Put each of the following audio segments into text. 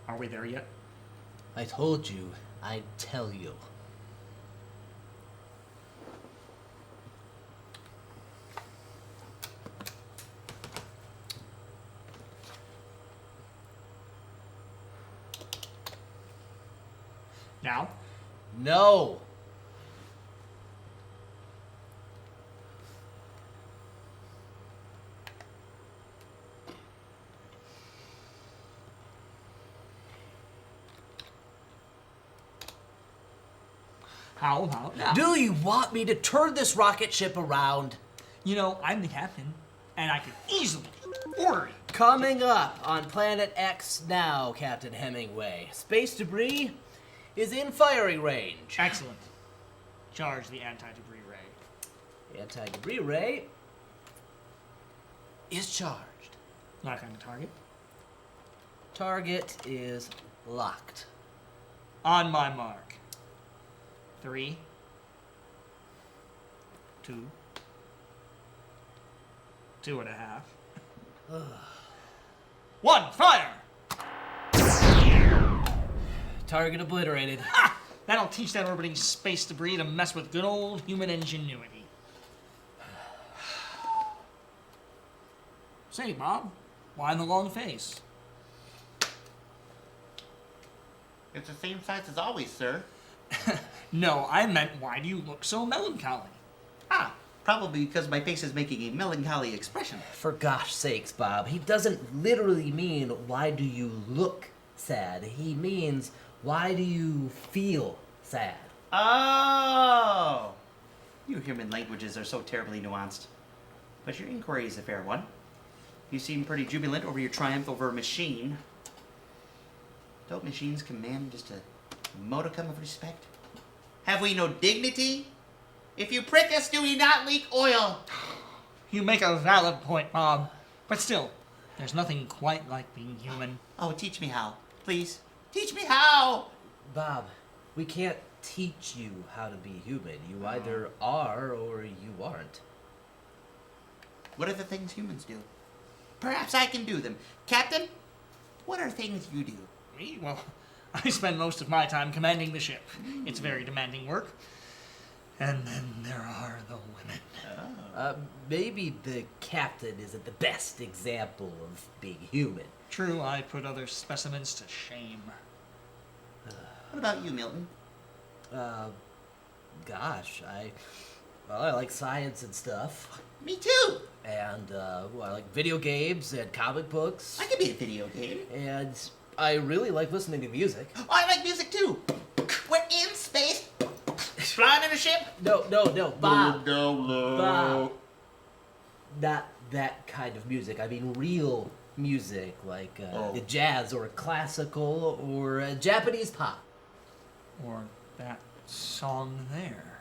Are we there yet? I told you, I'd tell you. Now? No! How? Now. Do you want me to turn this rocket ship around? You know, I'm the captain, and I can easily order it. Coming up on Planet X now, Captain Hemingway. Space debris is in firing range. Excellent. Charge the anti-debris ray. Anti-debris ray is charged. Lock on the target. Target is locked. On my mark. 3, 2, 2.5. 1, fire! Target obliterated. Ah! That'll teach that orbiting space debris to mess with good old human ingenuity. Say, Bob, why the long face? It's the same size as always, sir. No, I meant, why do you look so melancholy? Ah, probably because my face is making a melancholy expression. For gosh sakes, Bob, he doesn't literally mean, why do you look sad? He means, why do you feel sad? Oh! You human languages are so terribly nuanced. But your inquiry is a fair one. You seem pretty jubilant over your triumph over a machine. Don't machines command just a modicum of respect? Have we no dignity? If you prick us, do we not leak oil? You make a valid point, Bob. But still, there's nothing quite like being human. Oh, teach me how. Please. Teach me how! Bob, we can't teach you how to be human. You either are or you aren't. What are the things humans do? Perhaps I can do them. Captain, what are things you do? Me? Well, I spend most of my time commanding the ship. It's very demanding work. And then there are the women. Maybe the captain isn't the best example of being human. True, I put other specimens to shame. What about you, Milton? Gosh, I like science and stuff. Me too! And, I like video games and comic books. I could be a video game. And I really like listening to music. Oh, I like music too! We're in space! Flying in a ship? No, Bob. No. Bob. Not that kind of music. I mean real music, like jazz or classical or Japanese pop. Or that song there.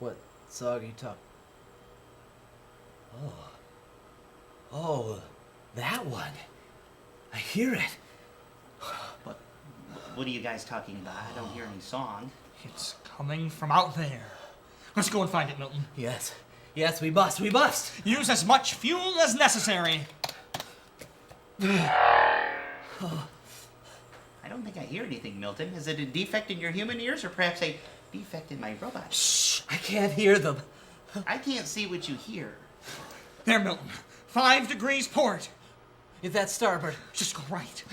What song are you talking? Oh, that one. I hear it. What are you guys talking about? I don't hear any song. It's coming from out there. Let's go and find it, Milton. Yes, we must. Use as much fuel as necessary. I don't think I hear anything, Milton. Is it a defect in your human ears or perhaps a defect in my robot? Shh, I can't hear them. I can't see what you hear. There, Milton. 5 degrees port. Is that starboard? Just go right.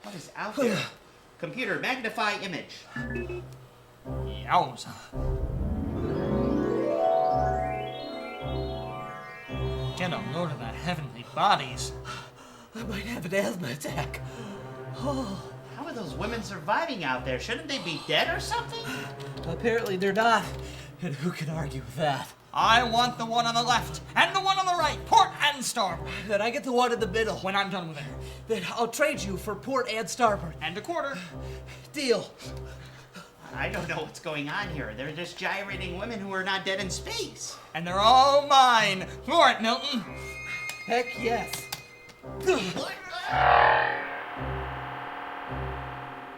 What is out there? Computer, magnify image. Yowza. Get a load of the heavenly bodies. I might have an asthma attack. Oh, How are those women surviving out there? Shouldn't they be dead or something? apparently they're not. And who can argue with that? I want the one on the left and the one on the right, port and starboard. Then I get the one in the middle. When I'm done with it. Then I'll trade you for port and starboard. And a quarter. Deal. I don't know what's going on here. They're just gyrating women who are not dead in space. And they're all mine. For it, Milton. Heck yes.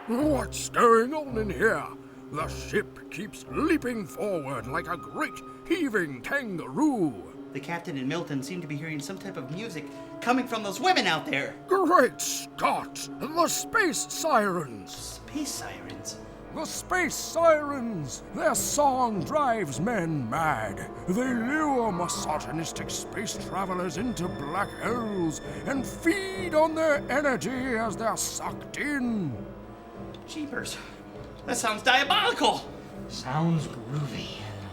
What's going on in here? The ship keeps leaping forward like a great heaving kangaroo. The captain and Milton seem to be hearing some type of music coming from those women out there. Great Scott! The space sirens! Space sirens. The space sirens! Their song drives men mad. They lure misogynistic space travelers into black holes and feed on their energy as they're sucked in. Jeepers. That sounds diabolical. Sounds groovy.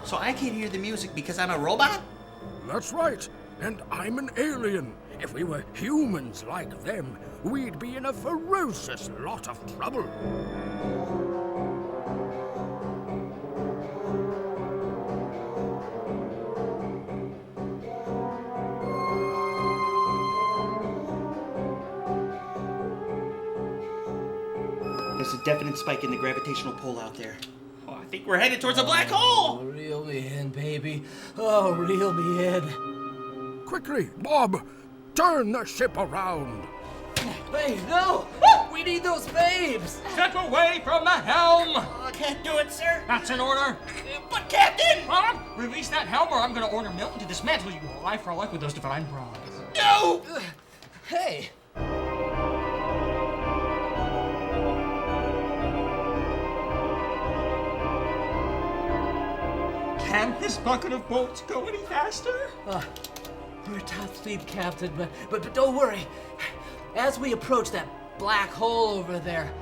So I can't hear the music because I'm a robot? That's right, and I'm an alien. If we were humans like them, we'd be in a ferocious lot of trouble. There's a definite spike in the gravitational pull out there. Oh, I think we're headed towards a black hole! Reel me in, baby. Oh, reel me in. Quickly, Bob! Turn the ship around! Hey, no! We need those babes! Step away from the helm. I can't do it, sir. That's an order. But Captain! Bob, release that helm or I'm going to order Milton to dismantle you alive for life with those divine bronze. No! Hey! Can this bucket of bolts go any faster? We're top speed, Captain, but don't worry. As we approach that black hole over there,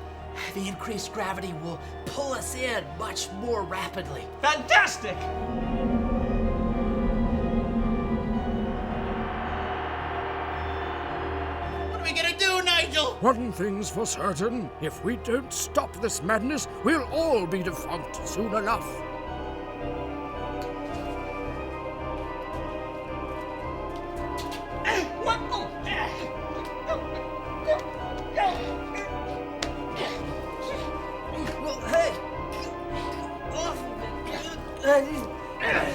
the increased gravity will pull us in much more rapidly. Fantastic! What are we gonna do, Nigel? One thing's for certain, if we don't stop this madness, we'll all be defunct soon enough. What? Oh. Well, hey!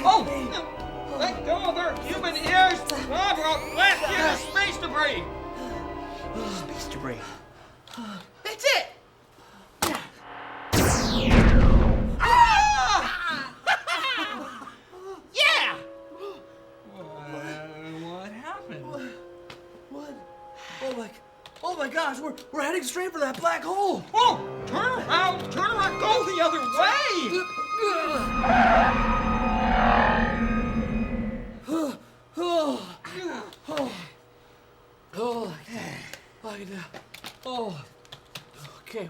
Oh! Let go of her human ears! Bob, or I'll blast you into space debris! Space debris. That's it! Yeah! What happened? What? Oh my gosh, we're heading straight for that black hole! Oh! Turn around! Go the other way! Okay.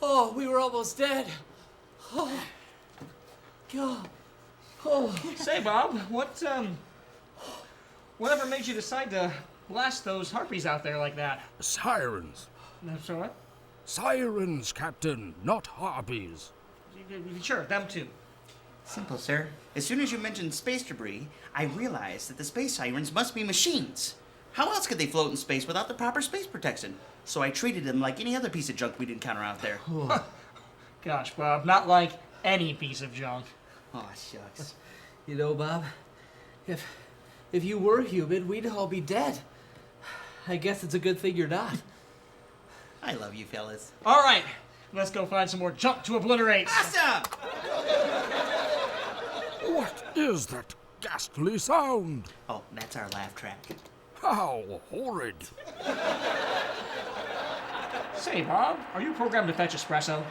Oh, we were almost dead. Say, Bob, whatever made you decide to blast those harpies out there like that? Sirens. That's all right. Sirens, Captain, not harpies. Sure, them too. Simple, sir. As soon as you mentioned space debris, I realized that the space sirens must be machines. How else could they float in space without the proper space protection? So I treated them like any other piece of junk we'd encounter out there. Gosh, Bob, not like any piece of junk. Oh, shucks. You know, Bob, if you were human, we'd all be dead. I guess it's a good thing you're not. I love you, fellas. All right, let's go find some more junk to obliterate. Awesome! What is that ghastly sound? Oh, that's our laugh track. How horrid. Say, Bob, are you programmed to fetch espresso?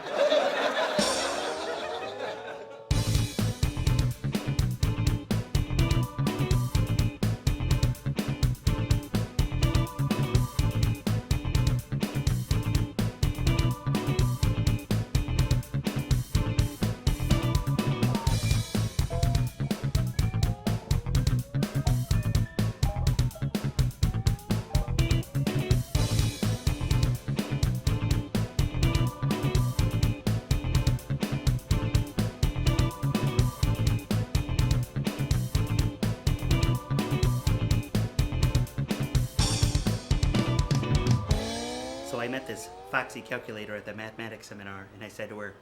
foxy calculator at the mathematics seminar, and I said to her,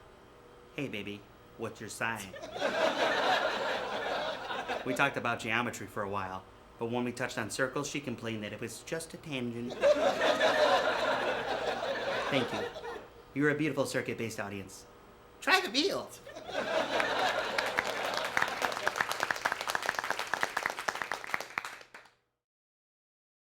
"Hey, baby, what's your sign?" We talked about geometry for a while, but when we touched on circles, she complained that it was just a tangent. Thank you. You're a beautiful circuit-based audience. Try the field.